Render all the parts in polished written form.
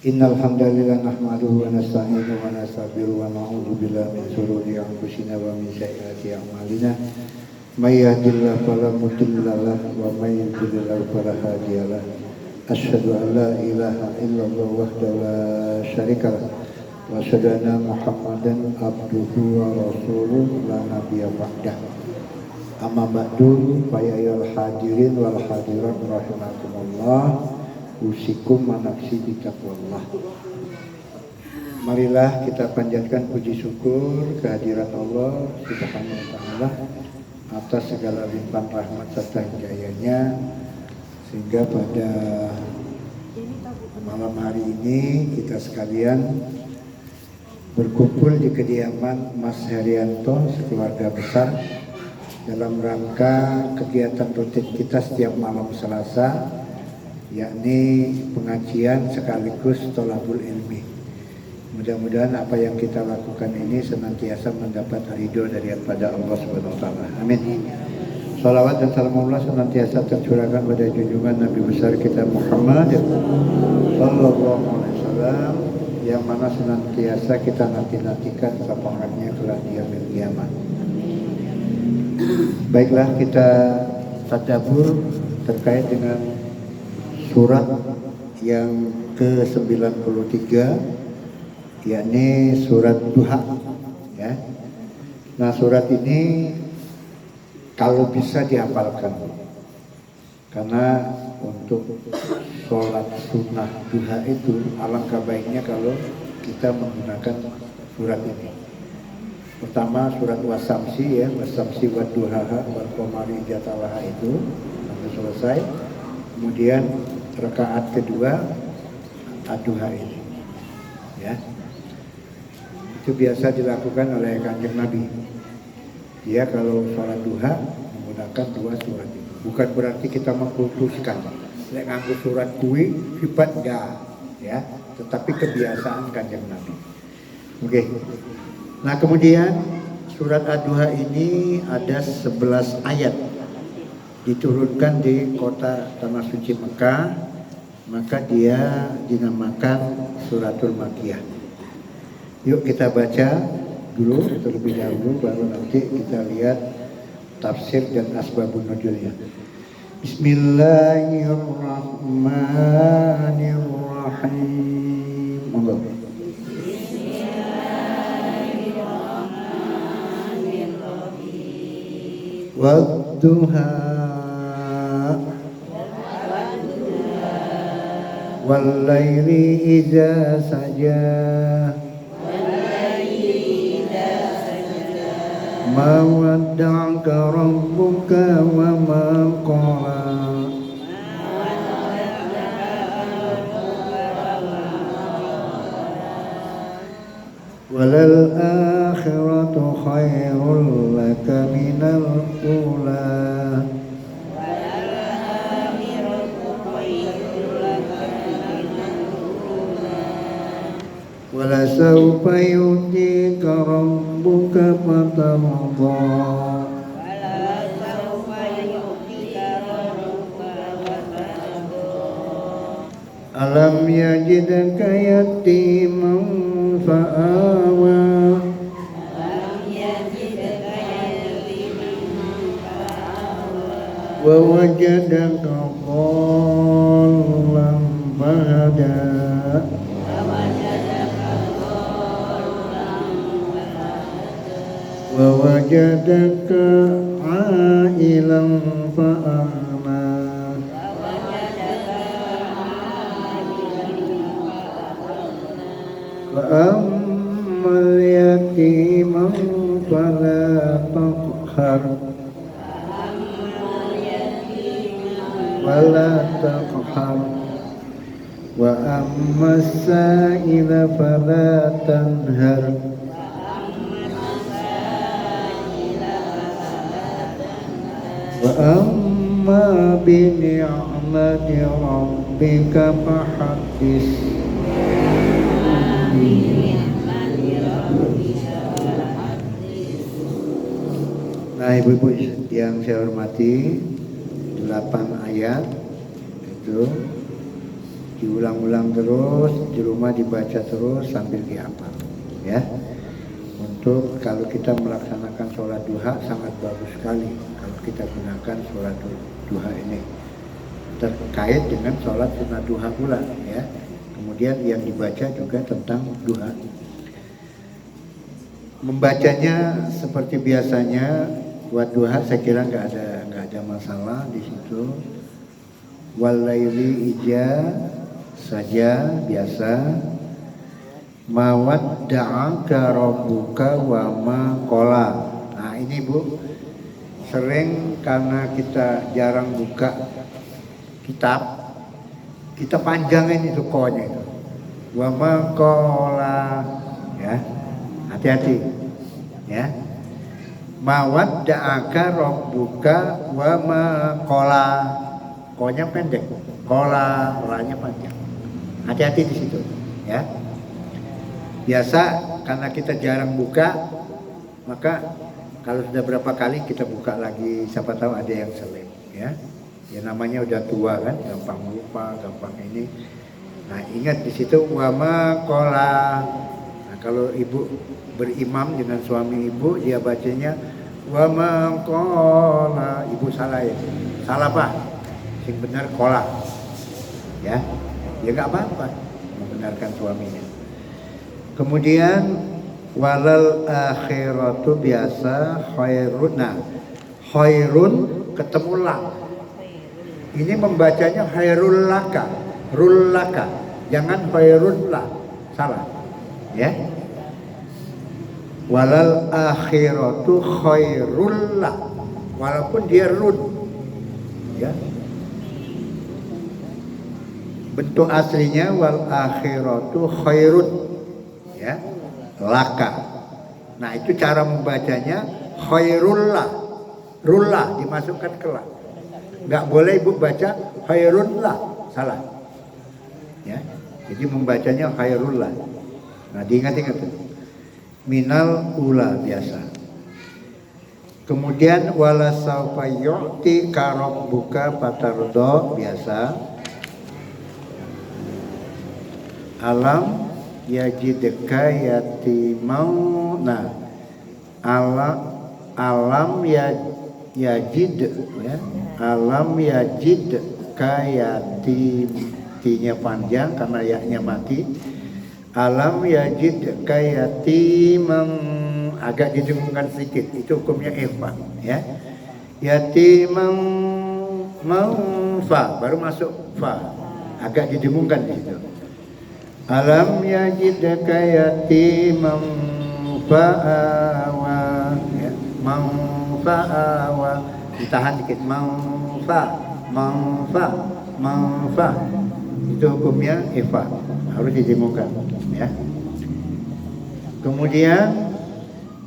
Innal hamdalillah nahmaduhu wa nasta'inuhu wa nastaghfiruhu wa na'udzu billahi min shururi anfusina wa min sayyiati a'malina. May yahdihillahu fala mudilla lahu wa may yudlil fala hadiya lahu. Asyhadu an la ilaha illallah wahdahu la syarika lahu wa asyhadu anna Muhammadan abduhu wa rasuluhu la nabiyya ba'dah. Amma ba'du fa ya ayyuhal hadirin wal hadirat rahimakumullah. Usikum manaksi di taqwallah. Marilah kita panjatkan puji syukur kehadirat Allah Subhanahu wa taala atas segala limpahan rahmat serta hidayahnya, sehingga pada malam hari ini kita sekalian berkumpul di kediaman Mas Herianto sekeluarga besar dalam rangka kegiatan rutin kita setiap malam Selasa, yakni pengajian sekaligus thalabul ilmi. Mudah-mudahan apa yang kita lakukan ini senantiasa mendapat ridho daripada Allah Subhanahu wa taala. Amin. Salawat dan salamullah senantiasa tercurahkan pada junjungan Nabi besar kita Muhammad sallallahu alaihi wasallam, yang mana senantiasa kita nanti-nantikan syafaatnya kelak di yaumil kiamat. Baiklah, kita tadabbur terkait dengan surat yang ke-93, yakni surat Duha, ya. Nah, surat ini kalau bisa dihafalkan, karena untuk sholat sunnah duha itu alangkah baiknya kalau kita menggunakan surat ini. Pertama surat wasamsi, ya, wasamsi wad duhaha wal qamari idza talaha, itu sampai selesai. Kemudian rakaat kedua ad-duha ini, ya, itu biasa dilakukan oleh Kanjeng Nabi. Dia kalau sholat duha menggunakan dua surat ini. Bukan berarti kita mengkultuskan lek nganggo surat kuwi hebat enggak, ya, tetapi kebiasaan Kanjeng Nabi. Oke. Nah, kemudian surat ad-duha ini ada 11 ayat, diturunkan di kota tanah suci Mekah, maka dia dinamakan suratul Makkiyah. Yuk kita baca dulu terlebih dahulu, baru nanti kita lihat tafsir dan asbabun nuzulnya. Bismillahirrahmanirrahim. Monggo. Wadduha wal-laili idza saja ma wadda'aka rabbuka wa ma qala walal akhiratu khairul laka minal ula wala sawfa yu'tika rabbuka fatarda alam yajidka yatiman fa'awa wa wajadaka dhallan fahada wa wajadaka 'ailan fa'aghnā wa ammal yatima fala taqhar wala taqhar wa ammas sa'ila fala tanhar wa amma bi ni'mati rabbika fahaddis. Nah, ibu-ibu yang saya hormati, 8 ayat itu diulang-ulang terus, di rumah dibaca terus sambil dihafal, ya. Untuk kalau kita melaksanakan sholat duha sangat bagus sekali kalau kita gunakan sholat duha ini terkait dengan sholat sunnah duha pula, ya. Kemudian yang dibaca juga tentang duha. Membacanya seperti biasanya buat duha saya kira nggak ada masalah di situ. Walaili ija saja biasa. Mawadda'aka rabbuka wa ma qala. Nah ini Bu, sering karena kita jarang buka kitab, kita panjangin itu konya itu. Wa ma qala, ya. Hati-hati, ya. Mawadda'aka rabbuka wa ma qala. Konya pendek, qala, lanya panjang. Hati-hati di situ, ya. Biasa karena kita jarang buka, maka kalau sudah berapa kali kita buka lagi, siapa tahu ada yang selip, ya. Ya namanya udah tua kan, gampang lupa, gampang ini. Nah ingat di situ wama kola. Nah kalau ibu berimam dengan suami ibu, dia bacanya wama kola. Ibu salah ya, salah Pak. Yang benar kola, ya. Ya nggak apa-apa, membenarkan suaminya. Kemudian walal akhiratu biasa khairun. Nah, khairun ketemu lang. Ini membacanya khairul laka, rul laka. Jangan khairun lah. Salah. Ya. Walal akhiratu khairul lah. Walaupun dia run. Ya. Bentuk aslinya wal akhiratu khairun. Ya, laka. Nah itu cara membacanya khairullah, rullah dimasukkan ke la. Nggak boleh ibu baca khairullah, salah. Ya, jadi membacanya khairullah. Nah diingat-ingat tuh. Minal ula biasa. Kemudian wala saufa yu'ti karabbuka fatardo biasa. Alam yajidka yatimau. Nah alam yajid, ya. Alam yajidka yatim, tinya panjang karena yaknya mati. Alam yajidka yatimang, agak didengungkan sedikit, itu hukumnya ikhfa, ya. Yatimang mau fa, baru masuk fa, agak didengungkan di situ. Alam yajidka yatimam fa'awa, ya. Mau fa'awa, ditahan dikit, mau fa, itu hukumnya ifa, harus didengungkan, ya. Kemudian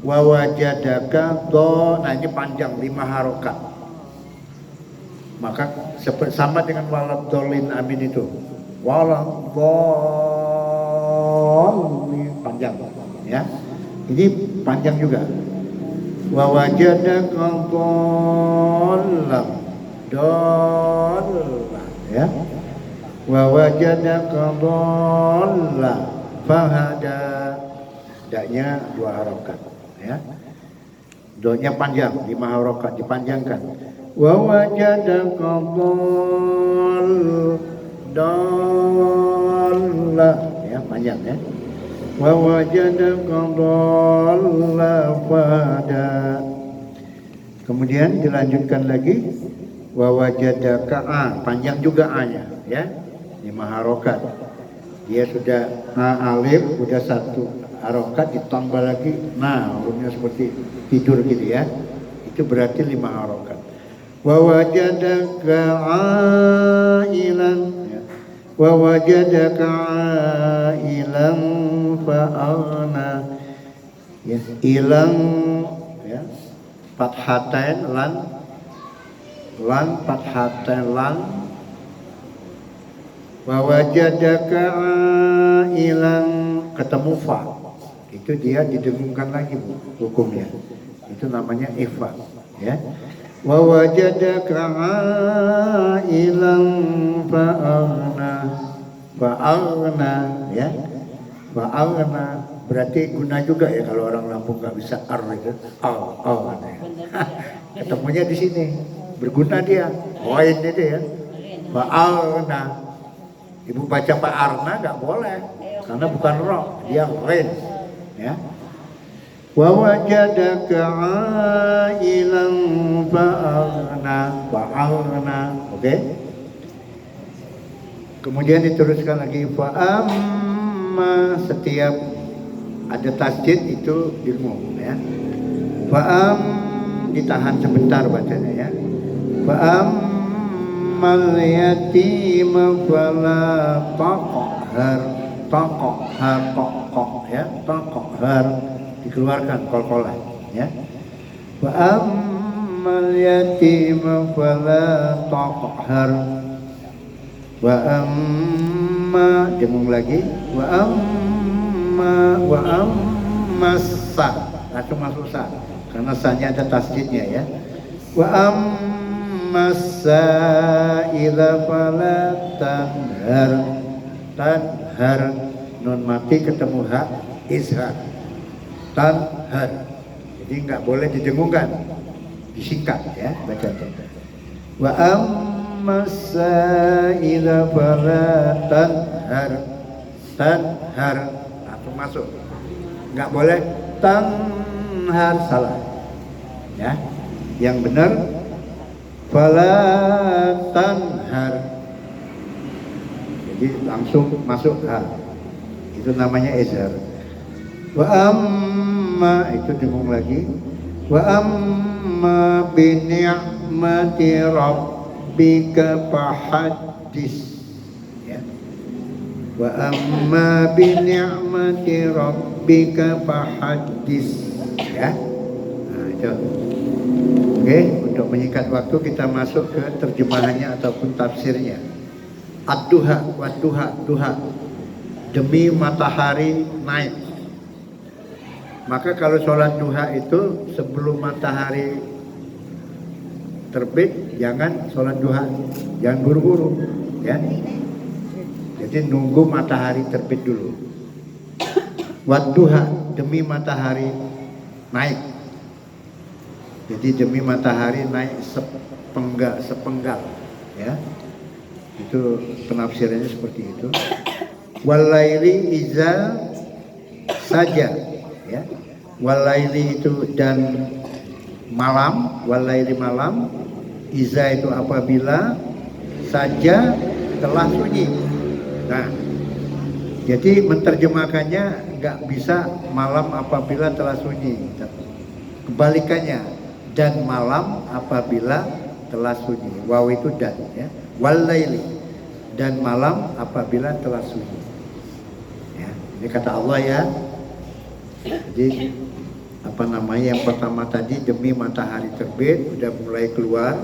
wawajadaka do, nah ini panjang 5 harokat, maka sama dengan walad dolin amin itu, walad panjang, ya. Ini panjang juga. Wa wajadaka dhallan, ya. Wa wajadaka dhallan fahada, daknya 2 harokat, ya. Do-nya panjang, 5 harokat dipanjangkan. Wa wajadaka dhallan, ya, panjang, ya. Wa wajadaka dhallan fahada. Kemudian dilanjutkan lagi wa wajadaka panjang juga a-nya, ya. 5 harokat. Dia sudah alif, udah 1 harokat ditambah lagi, nah hurufnya seperti tidur gitu, ya. Itu berarti 5 harokat. Wa wajadaka ailan, ya. Wa wajadaka ailan fa'ana, ya. Ilang, ya. Fathatain lan fathatain lan. Wa wajadaka ailan, ketemu fa, itu dia didengungkan lagi, Bu, hukumnya. Itu namanya ifa, ya. Wa wajadaka ailan fa'ana, fa'arna, ya. Fa'arna berarti guna juga ya kalau orang Lampung nggak bisa ar itu, katanya. Ketemunya di sini, berguna dia, poin itu ya. Fa'arna, ibu baca fa'arna nggak boleh, karena bukan roh, dia ren, ya. Wa wajadaka 'ailan fa'arna, oke? Kemudian diteruskan lagi fa'amma, setiap ada tasjid itu ilmu, ya. Fa'am, ditahan sebentar bacanya, ya. Fa'ammal yatima fala taqhar, ya, taqhar, dikeluarkan kol-kolan, ya. Fa'ammal yatima fala taqhar, wa amma, dengung lagi, wa ammasa, langsung masuk sa, karena sanya ada tasjidnya, ya. Wa ammasa ila fala tanhar, nun mati ketemu hak izhar, tanhar, jadi nggak boleh didengungkan, disingkat, ya, bacanya. Wa masaila fala tanhar, langsung masuk, nggak boleh tanhar, salah, ya. Yang benar fala tanhar, jadi langsung masuk ha, itu namanya izhar. Wa amma, itu dengung lagi, wa amma bi ni'mati rabbika fahaddis, ya. Wa amma bi ni'mati rabbika fahaddis, ya. Nah, itu. Oke, untuk menyingkat waktu kita masuk ke terjemahannya ataupun tafsirnya. Ad-duha wa duha, demi matahari naik. Maka kalau sholat duha itu sebelum matahari terbit, jangan sholat duha, jangan buru-buru, ya. Jadi nunggu matahari terbit dulu. Wadduha, demi matahari naik. Jadi demi matahari naik sepenggal, ya. Itu penafsirannya seperti itu. Walaili iza saja, ya. Walaili itu dan malam, walaili malam, iza itu apabila, saja telah sunyi. Nah, jadi menerjemahkannya nggak bisa malam apabila telah sunyi, kebalikannya, dan malam apabila telah sunyi. Waw itu dan, ya. Walaili, dan malam apabila telah sunyi, ya. Ini kata Allah, ya. Jadi apa namanya, yang pertama tadi demi matahari terbit udah mulai keluar.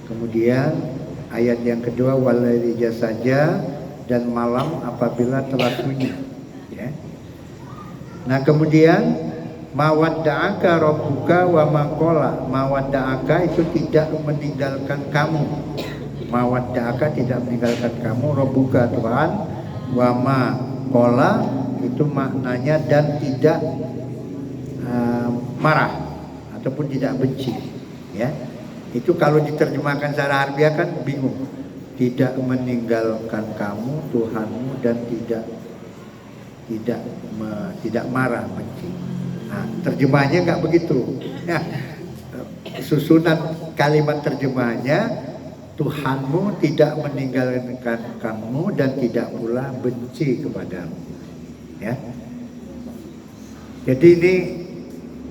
Kemudian ayat yang kedua walaili saja, dan malam apabila telah sunyi, ya. Nah, kemudian mawadda'aka rabbuka wa maqala, mawadda'aka itu tidak meninggalkan kamu, mawadda'aka tidak meninggalkan kamu, rabbuka Tuhan, wa maqala itu maknanya dan tidak marah ataupun tidak benci, ya. Itu kalau diterjemahkan secara harfiah kan bingung. Tidak meninggalkan kamu Tuhanmu dan tidak marah, benci. Nah, terjemahnya nggak begitu. Nah, susunan kalimat terjemahnya, Tuhanmu tidak meninggalkan kamu dan tidak pula benci kepadamu, ya. Jadi ini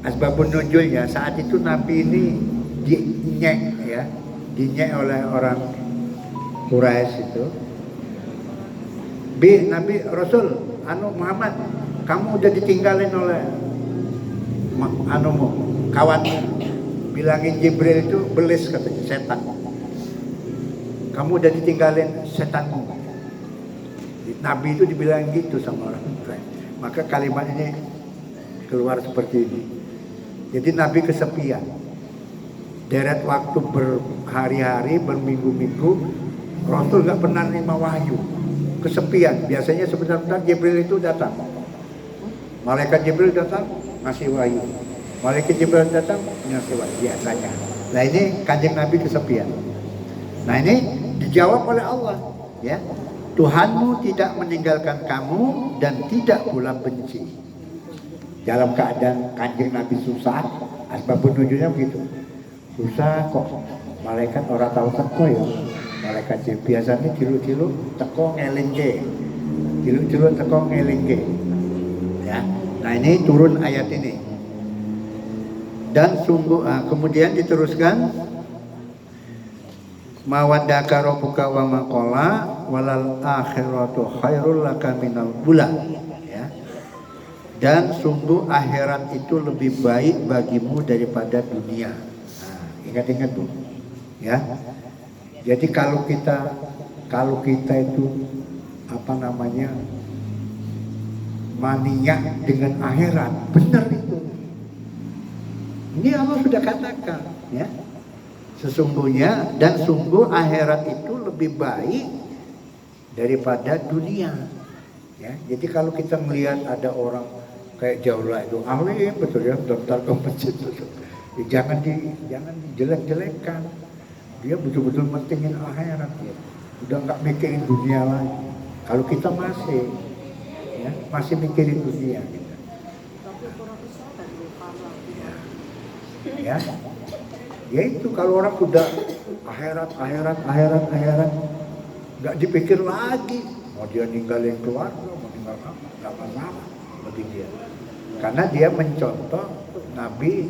asbabun nuzulnya, saat itu Nabi ini dinyek, ya, dinyek oleh orang Quraisy itu. Nabi Rasul Muhammad, kamu udah ditinggalin oleh kawanmu, bilangin Jibril itu belis, katanya, setan. Kamu udah ditinggalin setanmu. Nabi itu dibilang gitu sama orang Quraisy. Maka kalimat ini keluar seperti ini. Jadi Nabi kesepian. Deret waktu berhari-hari, berminggu-minggu, Rasul gak pernah nerima wahyu. kesepian. Biasanya sebentar-bentar Jibril itu datang. Malaikat Jibril datang ngasih wahyu. Malaikat Jibril datang ngasih wahyu biasanya. Nah ini Kanjeng Nabi kesepian. Nah ini dijawab oleh Allah, ya. Tuhanmu tidak meninggalkan kamu dan tidak pula benci. Dalam keadaan Kanjeng Nabi susah, asbabun nuzulnya begitu. Susah kok, malaikat orang tahu teko ya. Malaikat biasanya tilu-tilu teko ngelingke. Tilu-tilu teko ngelingke. Ya. Nah ini turun ayat ini. Dan sungguh kemudian diteruskan mawaddaka rabbuka wa ma qala walal akhiratu khairul laka minal ula, ya. Dan sungguh akhirat itu lebih baik bagimu daripada dunia. Nah, ingat-ingat Bu, ya. Jadi kalau kita itu apa namanya mania dengan akhirat, benar itu. Ini Allah sudah katakan, ya. Sesungguhnya dan sungguh akhirat itu lebih baik daripada dunia, ya. Jadi kalau kita melihat ada orang kayak Jaula itu ahli betul ya, daftar ke masjid, jangan dijelek-jelekkan. Dia betul-betul mentingin akhirat, ya. Udah nggak mikirin dunia lagi. Kalau kita masih mikirin dunia kita. Ya. Ya itu kalau orang sudah akhirat nggak dipikir lagi, mau dia ninggalin keluarga, mau tinggal apa, nggak masalah bagi dia, karena dia mencontoh Nabi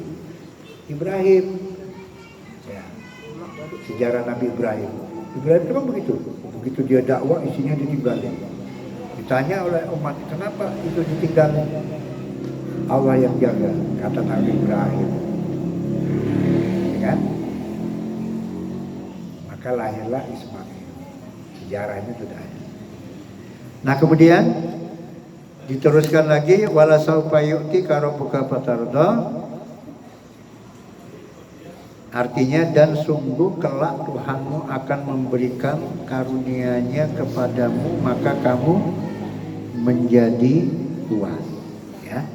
Ibrahim, ya. Sejarah Nabi Ibrahim itu kan begitu dia dakwah isinya ditinggalin. Ditanya oleh umat, kenapa itu ditinggalin? Allah yang jaga, kata Nabi Ibrahim. Kan? Maka lahirlah Ismail. Sejarahnya sudah ada. Nah kemudian diteruskan lagi wala saufa yu'tika rabbuka fatarda. Artinya dan sungguh kelak Tuhanmu akan memberikan karunia-Nya kepadamu maka kamu menjadi puas, ya.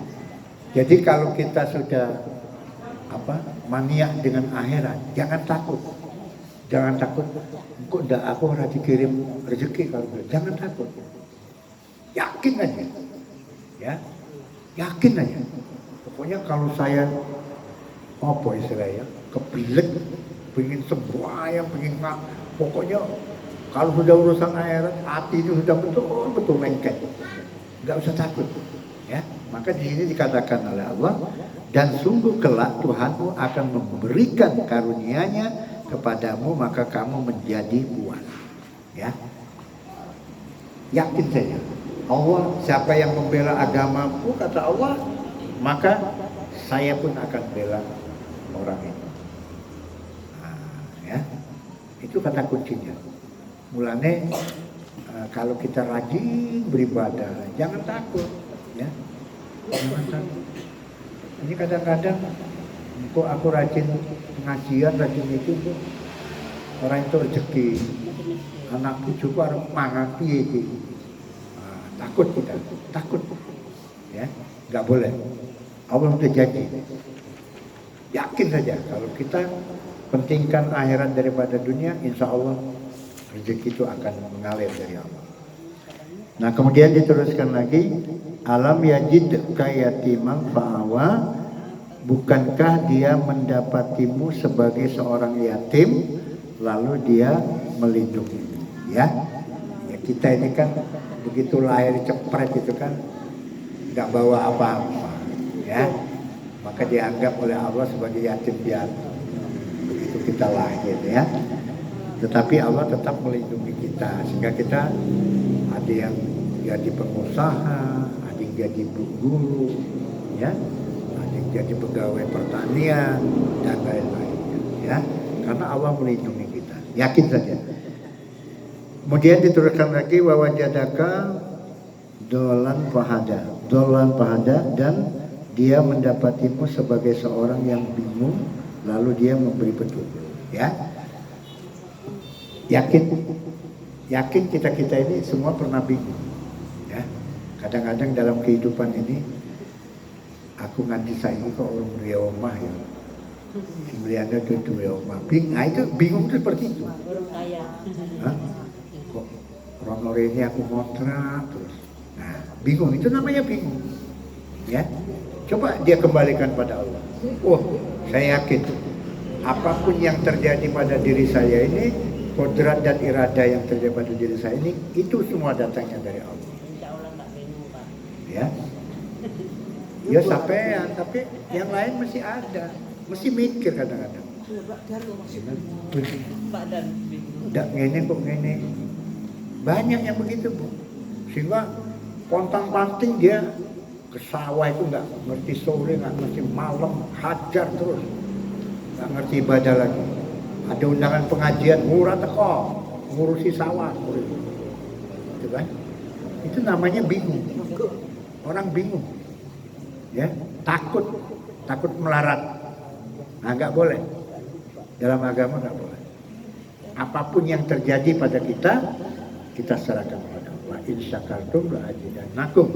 Jadi kalau kita sudah mania dengan akhirat, jangan takut, kok aku harus dikirim rezeki kalau jangan takut, yakin aja, ya, yakin aja. Pokoknya kalau saya istilahnya kepilet, pengen sembahyang, pengen pokoknya kalau sudah urusan akhirat, hati itu sudah betul lengket, nggak usah takut, ya. Maka di sini dikatakan oleh Allah, dan sungguh kelak Tuhanmu akan memberikan karunia-Nya kepadamu maka kamu menjadi puas, ya. Yakin saja. Allah, siapa yang membela agamaku kata Allah, maka saya pun akan bela orang itu. Nah, ya. Itu kata kuncinya. Mulane kalau kita rajin beribadah, jangan takut, ya. Ini kadang-kadang kok aku rajin pengajian, rajin itu orang itu rezeki, anak cucuku harus mangan piye iki. Takut kita, takut, ya, nggak boleh. Allah sudah janji. Yakin saja kalau kita pentingkan akhirat daripada dunia, insya Allah rezeki itu akan mengalir dari Allah. Nah kemudian diteruskan lagi, alam yajid kayatiman fa'awa, bukankah dia mendapatimu sebagai seorang yatim lalu dia melindungi, ya. Ya kita ini kan begitu lahir cepret itu kan nggak bawa apa-apa, ya. Maka dianggap oleh Allah sebagai yatim piatu begitu kita lahir, ya. Tetapi Allah tetap melindungi kita sehingga kita ada yang jadi pengusaha, ada yang jadi guru, ya, ada yang jadi pegawai pertanian dan lain-lainnya, ya, karena Allah melindungi kita, yakin saja. Kemudian diteruskan lagi wawajadaka dolan pahada, dan dia mendapatimu sebagai seorang yang bingung lalu dia memberi petunjuk, ya. Yakin yakin kita ini semua pernah bingung. Ya, kadang-kadang dalam kehidupan ini, aku nganti saya kok orang Riau omah ya. Simliana itu Riau omah. Nah, itu bingung itu seperti itu. Hah? Kok orang ini aku ngontrak terus. Nah, bingung itu namanya bingung. Ya, coba dia kembalikan pada Allah. Oh, saya yakin apapun yang terjadi pada diri saya ini, kodrat dan irada yang terjadi pada diri saya ini, itu semua datangnya dari Allah. Ya, ya sampean, tapi yang lain masih ada, mesti mikir kadang-kadang. Tidak ngene kok ngene, banyak yang begitu bu, sehingga pontang-panting dia ke sawah itu nggak ngerti sore, nggak ngerti malam, hajar terus, nggak ngerti ibadah lagi. Ada undangan pengajian, murah teko, ngurusi sawah, itu kan? Itu namanya bingung. Orang bingung, ya, takut melarat. Nah, nggak boleh. Dalam agama nggak boleh. Apapun yang terjadi pada kita serahkan kepada Allah. In syakartum la azidannakum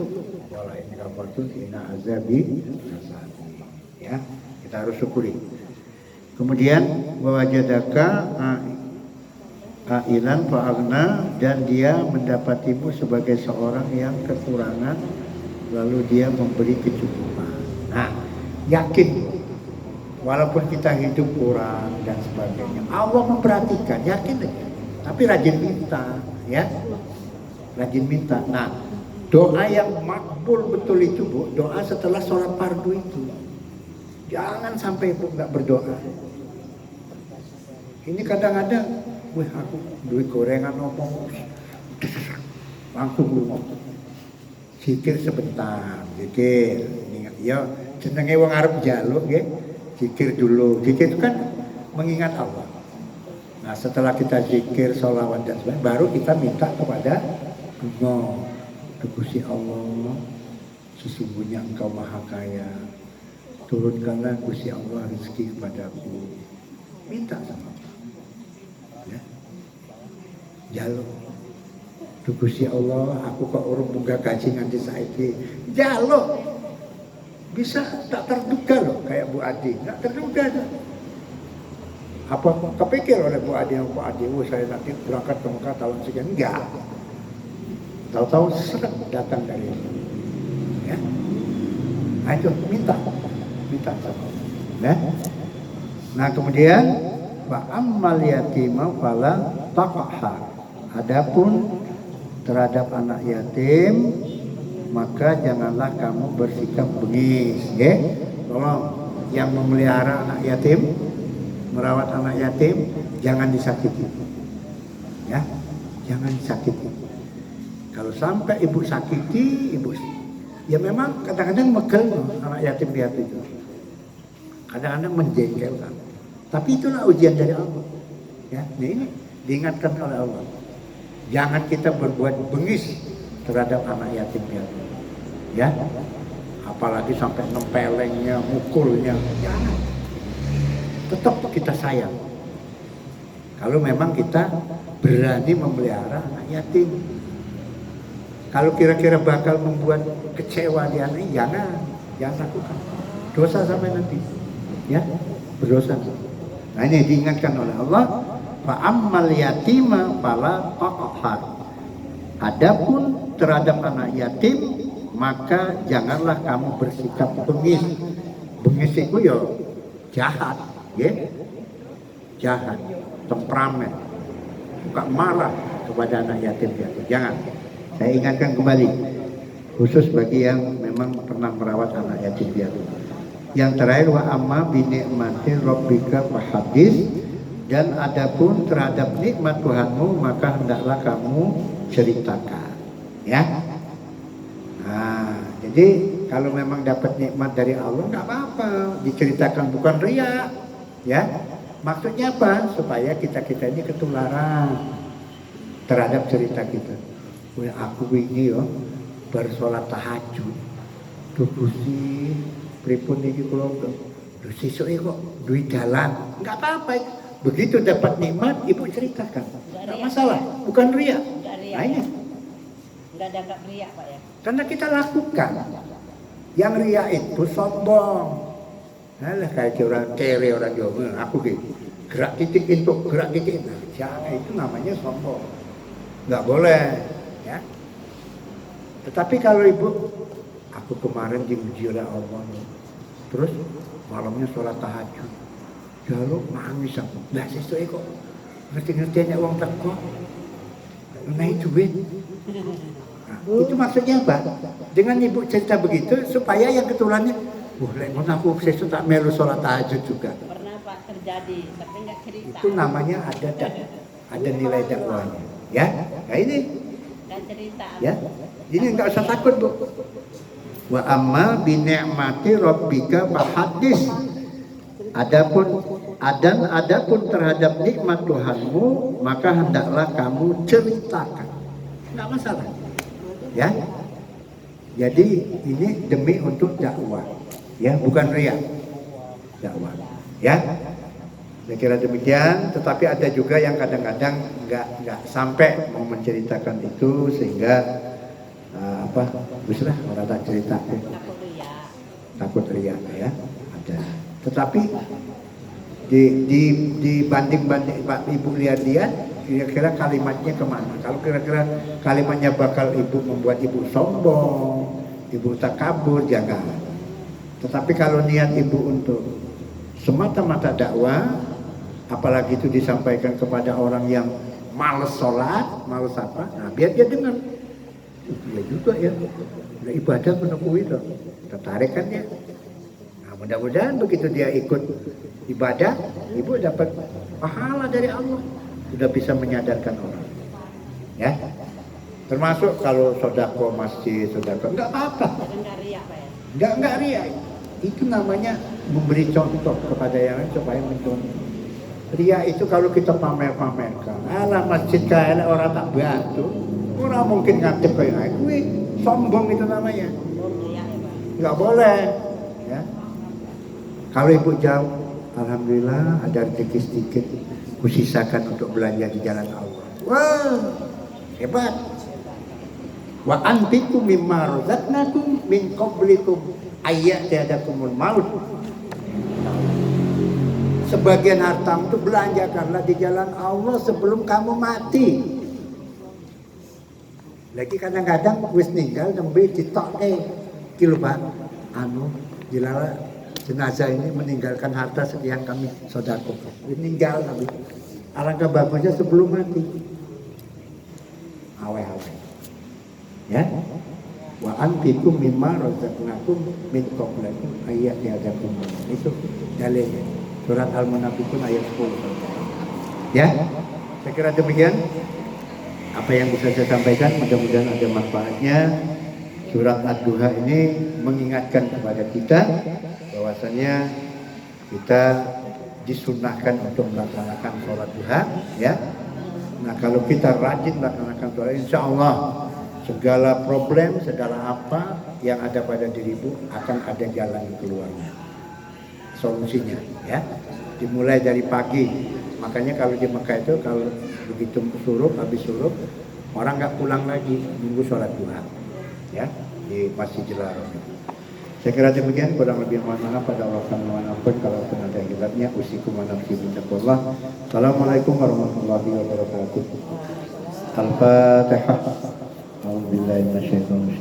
wa la in kafartum inna azabi lasyadid. Ya, kita harus syukuri. Kemudian wajadaka ailan fa'agna, dan dia mendapatimu sebagai seorang yang kekurangan lalu dia memberi kecukupan. Nah, yakin walaupun kita hidup kurang dan sebagainya, Allah memperhatikan, yakin aja. Tapi rajin minta, ya. Rajin minta. Nah, doa yang makbul betul itu bu, doa setelah sholat fardu itu. Jangan sampai bu nggak berdoa. Ini kadang-kadang, wih aku duit gorengan ngomong, langsung ngomong. Zikir sebentar, zikir. Ya, jenenge wong arep njaluk nggih, zikir dulu. Zikir itu kan mengingat Allah. Nah, setelah kita zikir, sholawat dan sebagainya, baru kita minta kepada Allah. Gusti Allah, sesungguhnya Engkau Maha Kaya. Turunkanlah Gusti Allah rezeki kepadaku. Minta sama Allah. Ya. Jaluk. Gusti Allah, aku kok urung munggah gaji nganti saiki. Jaluk. Bisa tak terduga loh, kayak Bu Adi. Tak terduga. Apa kepikir oleh Bu Adi, saya nanti berangkat ke Mekah tahun sekian? Enggak. Tahu-tahu seret datang dari itu. Ya. Nah itu minta sama Allah. Ya. Nah kemudian wa ammal yatima fala taqhar. Adapun terhadap anak yatim, maka janganlah kamu bersikap bengis, ya. Tolong yang memelihara anak yatim, merawat anak yatim, jangan disakiti, ya, jangan disakiti. Kalau sampai ibu sakiti, ya memang kadang-kadang megel anak yatim piatu itu, kadang-kadang menjengkelkan. Tapi itulah ujian dari Allah, ya. Nah, ini diingatkan oleh Allah. Jangan kita berbuat bengis terhadap anak yatim piatu, ya. Apalagi sampai nempelengnya, mukulnya, jangan. Tetap kita sayang. Kalau memang kita berani memelihara anak yatim. Kalau kira-kira bakal membuat kecewa di anak, jangan lakukan. Dosa sampai nanti, ya, berdosa. Nah ini diingatkan oleh Allah. Fa'ammal yatima fala taqhar. Adapun terhadap anak yatim, maka janganlah kamu bersikap bengis. Bengis itu ya jahat, ya. Jahat, temperamen, suka marah kepada anak yatim piatu. Jangan. Saya ingatkan kembali, khusus bagi yang memang pernah merawat anak yatim piatu. Yang terakhir wa amma bi ni'mati rabbika fahadits. Dan adapun terhadap nikmat Tuhanmu, maka hendaklah kamu ceritakan, ya. Nah, jadi kalau memang dapat nikmat dari Allah nggak apa-apa, diceritakan, bukan riya, ya. Maksudnya apa? Supaya kita ini ketularan terhadap cerita kita. Wah, aku ini yo bersolat tahajud, Gusti pripun iki kula sesuk kok duit dalan, nggak apa-apa. Begitu dapat nikmat, ibu ceritakan. Tidak masalah, bukan ria. Nah ini. Nggak ada ria Pak ya. Karena kita lakukan. Yang ria itu sombong. Nah, kayak orang kere orang Jawa, aku gitu. Gerak titik untuk gerak titik. Nah, jangan, itu namanya sombong. Nggak boleh, ya. Tetapi kalau ibu, aku kemarin diuji oleh Allah, terus malamnya sholat tahajud, jaluk nangis aku. Nah, sesuai kok ngerti-ngertiannya uang teko, naik duit. Nah, itu maksudnya apa? Dengan ibu cerita begitu supaya yang keturunannya, boleh aku sesuatu tak melu sholat tahajud juga. Pernah Pak terjadi, tapi nggak cerita. Itu namanya ada nilai dakwahnya, ya. Nah ini, Nggak cerita. ya. Jadi nggak usah takut bu. Wa amma bi ni'mati rabbika fahaddits. Adapun terhadap nikmat Tuhanmu, maka hendaklah kamu ceritakan. Enggak masalah. Ya. Jadi ini demi untuk dakwah. Ya, bukan ria. Dakwah. Ya. Saya kira demikian, tetapi ada juga yang kadang-kadang nggak sampai mau menceritakan itu sehingga bislah orang tak cerita takut ria ya ada. Tetapi di banding Pak Ibu lihat kira-kira kalimatnya kemana? Kalau kira-kira kalimatnya bakal ibu membuat ibu sombong, ibu takabur, jangan. Tetapi kalau niat ibu untuk semata-mata dakwah, apalagi itu disampaikan kepada orang yang males sholat, males apa, nah biar dia dengar. Iya juga ya, udah ibadah menekui loh, tertarik kan ya. Nah mudah-mudahan begitu dia ikut ibadah, ibu dapat pahala dari Allah, sudah bisa menyadarkan orang. Ya, termasuk kalau sodako masjid, sodako nggak apa-apa. Nggak ria. Itu namanya memberi contoh kepada yang lain supaya mencontoh. Ria itu kalau kita pamer-pamerkan, alah masjid kaya orang tak bantu. Orang mungkin ngatip kayak aku, sombong itu namanya. Nggak boleh. Ya. Kalau ibu jauh, alhamdulillah ada rezeki sedikit, kusisakan untuk belanja di jalan Allah. Wah, hebat. Wa anfiqu mimma razaqnakum min qablikum ayyatiadakumul maut. Sebagian hartamu itu belanjakanlah di jalan Allah sebelum kamu mati. Lagi kadang-kadang wis ninggal nembe ditok kilo Pak dilala jenazah ini meninggalkan harta sekian kami sodako meninggal kami. Alangkah bagusnya sebelum mati awe-awe ya. Wa anfiqu mimma razaqnakum min qablikum ayyatiadakum. Itu dalilnya surat Al-Munafiqun ayat 10 ya. Saya kira demikian apa yang bisa saya sampaikan, mudah-mudahan ada manfaatnya. Surat Ad-Duha ini mengingatkan kepada kita bahwasanya kita disunahkan untuk melaksanakan sholat duha ya. Nah kalau kita rajin melaksanakan sholat, insya Allah segala problem, segala apa yang ada pada dirimu akan ada jalan keluarnya, solusinya ya. Dimulai dari pagi. Makanya kalau di Mekah itu kalau begitu habis suruh orang nggak pulang lagi, nunggu sholat duha ya di Masjidil Haram. Saya kira demikian, kurang lebih mohon maaf pada Allah subhanahu kalau pun ada hilafnya. Usikum wa nafsi bittaqwallah. Assalamualaikum warahmatullahi wabarakatuh. Al-Fatihah. A'udzubillahi minasyaitonir rajim.